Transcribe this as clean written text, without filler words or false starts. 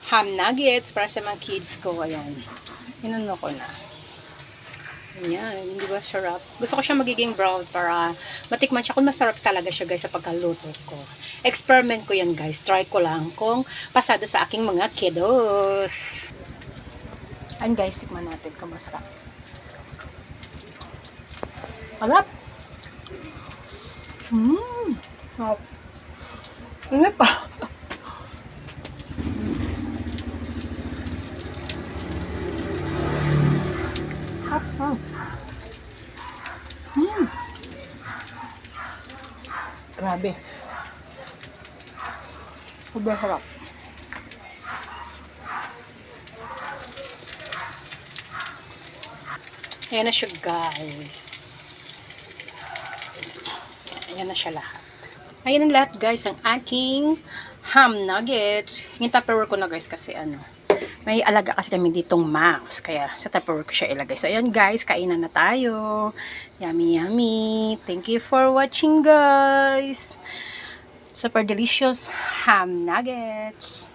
ham nuggets para sa mga kids ko. Ayan. Inuno ko na. Ayan, hindi ba sarap? Gusto ko siya magiging brown para matikman siya kung masarap talaga siya guys sa pagkaluto ko. Experiment ko yan guys. Try ko lang kung pasado sa aking mga kiddos. Ayan guys, tikman natin kung masarap. Harap! Sarap. Inip pa. Grabe. Sobrang sarap. Ayan na siya guys. Ayan na siya lahat. Ayan ang lahat guys, ang aking ham nuggets. Yung tupperware ko na guys kasi may alaga kasi kami ditong mouse. Kaya sa tupperware ko siya ilagay. So ayan guys, kainan na tayo. Yummy yummy. Thank you for watching guys. Super delicious ham nuggets.